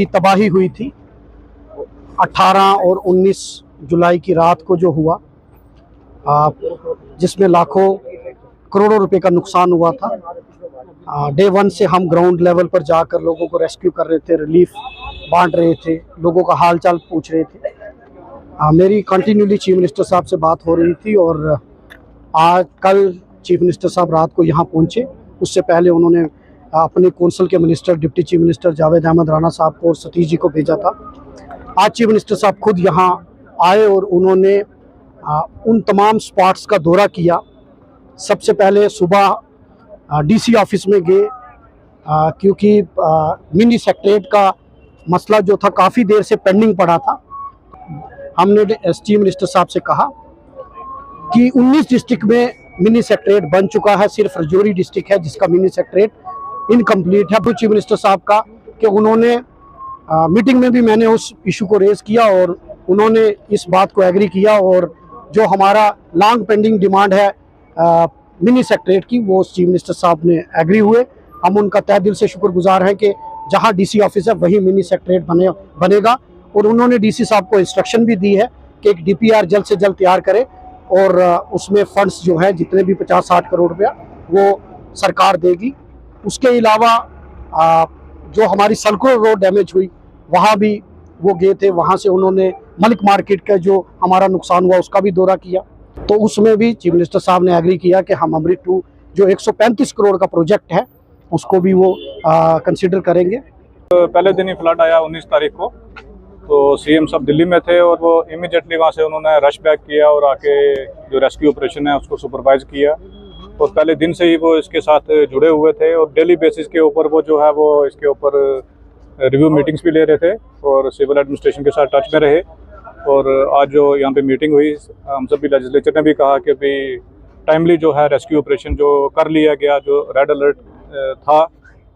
तबाही हुई थी 18 और 19 जुलाई की रात को जो हुआ, जिसमें लाखों करोड़ों रुपए का नुकसान हुआ था। डे 1 से हम ग्राउंड लेवल पर जाकर लोगों को रेस्क्यू कर रहे थे, रिलीफ बांट रहे थे, लोगों का हाल चाल पूछ रहे थे। मेरी कंटिन्यूली चीफ मिनिस्टर साहब से बात हो रही थी और आज कल चीफ मिनिस्टर साहब रात को यहाँ पहुँचे। उससे पहले उन्होंने अपने कौंसिल के minister deputy chief minister Javed Ahmed Rana साहब को और सतीश जी को भेजा था। आज चीफ मिनिस्टर साहब खुद यहाँ आए और उन्होंने उन तमाम स्पॉट्स का दौरा किया। सबसे पहले सुबह डीसी ऑफिस में गए, क्योंकि मिनी सेक्रेटरीट का मसला जो था काफ़ी देर से पेंडिंग पड़ा था। हमने चीफ मिनिस्टर साहब से कहा कि 19 डिस्ट्रिक्ट में मिनी सेक्रेटरीट बन चुका है, सिर्फ रजौरी डिस्ट्रिक्ट है जिसका मिनी सेक्रेटरीट इनकम्प्लीट है। तो चीफ मिनिस्टर साहब का कि उन्होंने मीटिंग में भी मैंने उस इशू को रेज़ किया और उन्होंने इस बात को एग्री किया और जो हमारा लॉन्ग पेंडिंग डिमांड है मिनी सेक्रेटरीट की, वो चीफ मिनिस्टर साहब ने एग्री हुए। हम उनका तहे दिल से शुक्रगुजार हैं कि जहां डीसी ऑफिस है वहीं मिनी सेक्रेटरीट बनेगा और उन्होंने डीसी साहब को इंस्ट्रक्शन भी दी है कि एक डीपीआर जल्द से जल्द तैयार करें और उसमें फंड्स जो है जितने भी 50-60 करोड़ रुपया वो सरकार देगी। उसके अलावा जो हमारी सड़कों रोड डैमेज हुई वहाँ भी वो गए थे, वहाँ से उन्होंने मलिक मार्केट का जो हमारा नुकसान हुआ उसका भी दौरा किया। तो उसमें भी चीफ मिनिस्टर साहब ने एग्री किया कि हम अमृत 2 जो 135 करोड़ का प्रोजेक्ट है उसको भी वो कंसिडर करेंगे। तो पहले दिन ही फ्लड आया 19 तारीख को, तो सीएम साहब दिल्ली में थे और वो इमीडिएटली वहाँ से उन्होंने रश बैक किया और आके जो रेस्क्यू ऑपरेशन है उसको सुपरवाइज किया और पहले दिन से ही वो इसके साथ जुड़े हुए थे और डेली बेसिस के ऊपर वो जो है वो इसके ऊपर रिव्यू मीटिंग्स भी ले रहे थे और सिविल एडमिनिस्ट्रेशन के साथ टच में रहे। और आज जो यहाँ पे मीटिंग हुई, हम सभी लेजिस्लेचर ने भी कहा कि भाई टाइमली जो है रेस्क्यू ऑपरेशन जो कर लिया गया, जो रेड अलर्ट था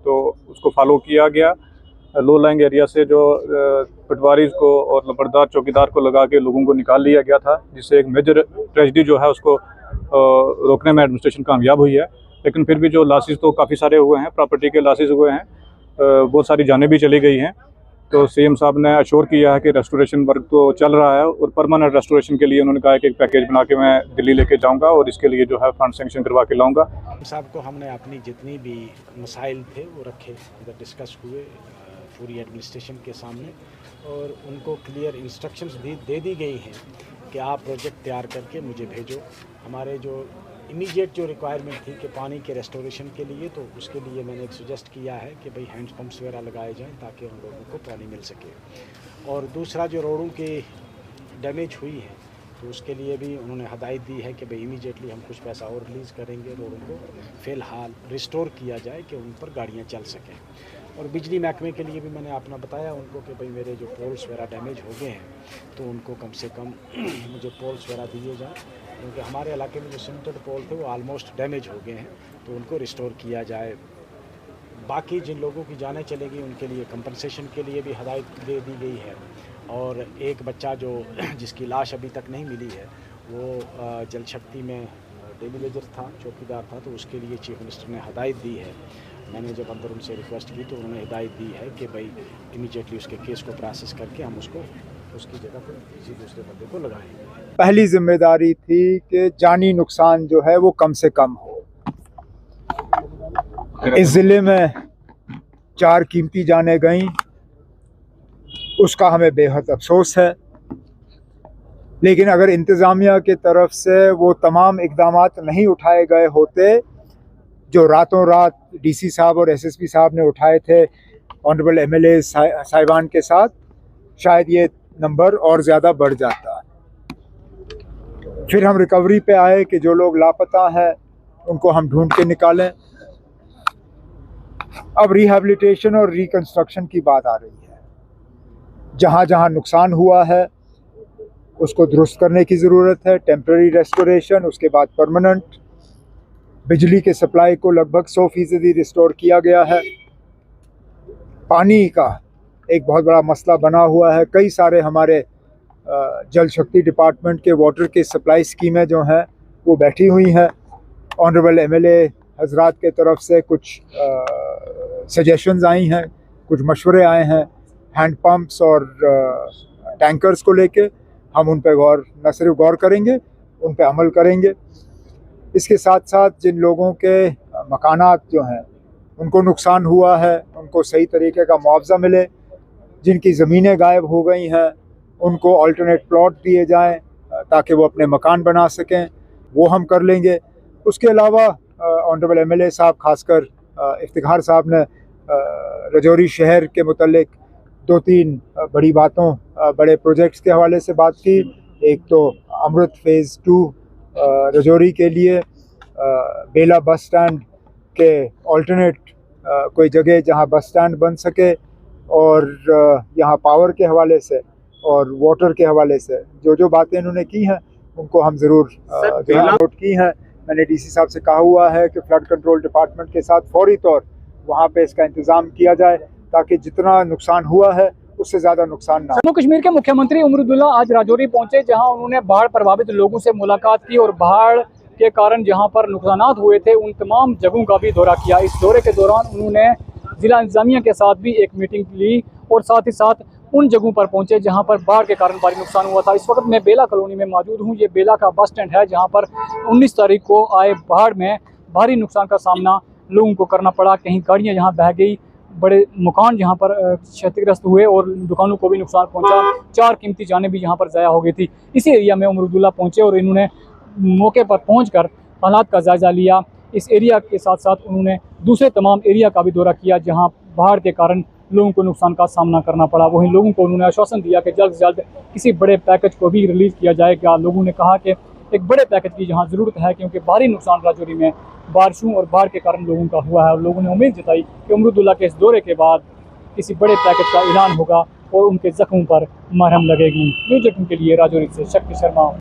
तो उसको फॉलो किया गया। लो लाइंग एरिया से जो पटवारी को और लपड़दार चौकीदार को लगा के लोगों को निकाल लिया गया था, जिससे एक मेजर ट्रेजेडी जो है उसको रोकने में एडमिनिस्ट्रेशन कामयाब हुई है। लेकिन फिर भी जो लॉसेस तो काफ़ी सारे हुए हैं, प्रॉपर्टी के लॉसेस हुए हैं, बहुत सारी जानें भी चली गई हैं। तो सीएम साहब ने अश्योर किया है कि रेस्टोरेशन वर्क तो चल रहा है और परमानेंट रेस्टोरेशन के लिए उन्होंने कहा कि एक पैकेज बना के मैं दिल्ली लेके जाऊंगा और इसके लिए जो है फंड सेंक्शन करवा के लाऊंगा। साहब को हमने अपनी जितनी भी मसाइल थे वो रखे, इधर डिस्कस हुए पूरी एडमिनिस्ट्रेशन के सामने और उनको क्लियर इंस्ट्रक्शंस भी दे दी गई हैं कि आप प्रोजेक्ट तैयार करके मुझे भेजो। हमारे जो इमीडिएट जो रिक्वायरमेंट थी कि पानी के रेस्टोरेशन के लिए, तो उसके लिए मैंने एक सजेस्ट किया है कि भाई हैंड पंप्स वगैरह लगाए जाएं ताकि उन लोगों को पानी मिल सके। और दूसरा जो रोडों की डैमेज हुई है तो उसके लिए भी उन्होंने हदायत दी है कि भाई इमीडिएटली हम कुछ पैसा और रिलीज़ करेंगे, रोडों को फ़िलहाल रिस्टोर किया जाए कि उन पर गाड़ियाँ चल सकें। और बिजली महकमे के लिए भी मैंने अपना बताया उनको कि भाई मेरे जो पोल्स वगैरह डैमेज हो गए हैं तो उनको कम से कम मुझे पोल्स वगैरह दिए जाएँ, क्योंकि हमारे इलाके में जो सिमेंटेड पोल थे वो ऑलमोस्ट डैमेज हो गए हैं, तो उनको रिस्टोर किया जाए। बाकी जिन लोगों की जानें चलेगी उनके लिए कंपनसेशन के लिए भी हदायत दे दी गई है। और एक बच्चा जो जिसकी लाश अभी तक नहीं मिली है वो जल शक्ति में डेली वेजर था, चौकीदार था, तो उसके लिए चीफ मिनिस्टर ने हदायत दी है। मैंने जब अंदर उनसे रिक्वेस्ट की तो उन्होंने हिदायत दी है कि भाई इमीडिएटली उसके केस को प्रोसेस करके हम उसको उसकी जगह पर किसी दूसरे बंदे को लगाएंगे। पहली जिम्मेदारी थी कि जानी नुकसान जो है वो कम से कम हो। इस ज़िले में 4 कीमती जानें गईं, उसका हमें बेहद अफसोस है। लेकिन अगर इंतज़ामिया की तरफ से वो तमाम इक़दामात नहीं उठाए गए होते जो रातों रात डीसी साहब और एसएसपी साहब ने उठाए थे ऑनरेबल एमएलए साहिबान के साथ, शायद ये नंबर और ज़्यादा बढ़ जाता। फिर हम रिकवरी पे आए कि जो लोग लापता हैं उनको हम ढूंढ के निकालें। अब रिहैबिलिटेशन और रिकंस्ट्रक्शन की बात आ रही है। जहाँ जहाँ नुकसान हुआ है उसको दुरुस्त करने की ज़रूरत है, टेम्परेरी रेस्टोरेशन, उसके बाद परमानेंट। बिजली के सप्लाई को लगभग 100% रिस्टोर किया गया है। पानी का एक बहुत बड़ा मसला बना हुआ है। कई सारे हमारे जल शक्ति डिपार्टमेंट के वाटर के सप्लाई स्कीमें जो हैं वो बैठी हुई हैं। ऑनरेबल एमएलए हजरात के तरफ से कुछ सजेशंस आई हैं, कुछ मशवरे आए हैं। हैंड पंप्स और टैंकर्स को लेके हम उन पे न सिर्फ गौर करेंगे, उन पे अमल करेंगे। इसके साथ साथ जिन लोगों के मकानात जो हैं उनको नुकसान हुआ है, उनको सही तरीके का मुआवजा मिले, जिनकी ज़मीनें गायब हो गई हैं उनको अल्टरनेट प्लॉट दिए जाएं ताकि वो अपने मकान बना सकें, वो हम कर लेंगे। उसके अलावा ऑनरेबल एमएलए साहब, खासकर इफ्तिखार साहब ने राजौरी शहर के मुतल्लिक 2-3 बड़ी बातों, बड़े प्रोजेक्ट्स के हवाले से बात की। एक तो अमृत फ़ेज़ 2 राजौरी के लिए, बेला बस स्टैंड के अल्टरनेट कोई जगह जहां बस स्टैंड बन सके, और यहां पावर के हवाले से और वाटर के हवाले से जो बातें इन्होंने की हैं उनको हम ज़रूर नोट की हैं। मैंने डीसी साहब से कहा हुआ है कि फ्लड कंट्रोल डिपार्टमेंट के साथ फौरी तौर वहाँ पे इसका इंतज़ाम किया जाए ताकि जितना नुकसान हुआ है उससे ज़्यादा नुकसान ना हो। जम्मू कश्मीर के मुख्यमंत्री उमरुद्दुल्ला आज राजौरी पहुंचे, जहां उन्होंने बाढ़ प्रभावित लोगों से मुलाकात की और बाढ़ के कारण जहां पर नुकसानात हुए थे उन तमाम जगहों का भी दौरा किया। इस दौरे के दौरान उन्होंने ज़िला इंतजामिया के साथ भी एक मीटिंग ली और साथ ही साथ उन जगहों पर पहुंचे जहां पर बाढ़ के कारण भारी नुकसान हुआ था। इस वक्त मैं बेला कॉलोनी में मौजूद हूं। ये बेला का बस स्टैंड है जहां पर 19 तारीख को आए बाढ़ में भारी नुकसान का सामना लोगों को करना पड़ा। कहीं गाड़ियां यहाँ बह गई, बड़े मकान जहाँ पर क्षतिग्रस्त हुए और दुकानों को भी नुकसान पहुँचा। 4 कीमती जानें भी यहाँ पर ज़ाया हो गई थी। इसी एरिया में उमरुद्दुल्ला पहुँचे और इन्होंने मौके पर पहुँचकर हालात का जायज़ा लिया। इस एरिया के साथ साथ उन्होंने दूसरे तमाम एरिया का भी दौरा किया जहाँ बाढ़ के कारण लोगों को नुकसान का सामना करना पड़ा। वहीं लोगों को उन्होंने आश्वासन दिया कि जल्द से जल्द किसी बड़े पैकेज को भी रिलीज़ किया जाएगा। लोगों ने कहा कि एक बड़े पैकेज की जहां ज़रूरत है, क्योंकि भारी नुकसान राजौरी में बारिशों और बाढ़ के कारण लोगों का हुआ है। और लोगों ने उम्मीद जताई कि उमरुद्दुल्ला के इस दौरे के बाद किसी बड़े पैकेज का ऐलान होगा और उनके जख्मों पर मरहम लगेगी। न्यूज़ 18 के लिए राजौरी से शक्ति शर्मा।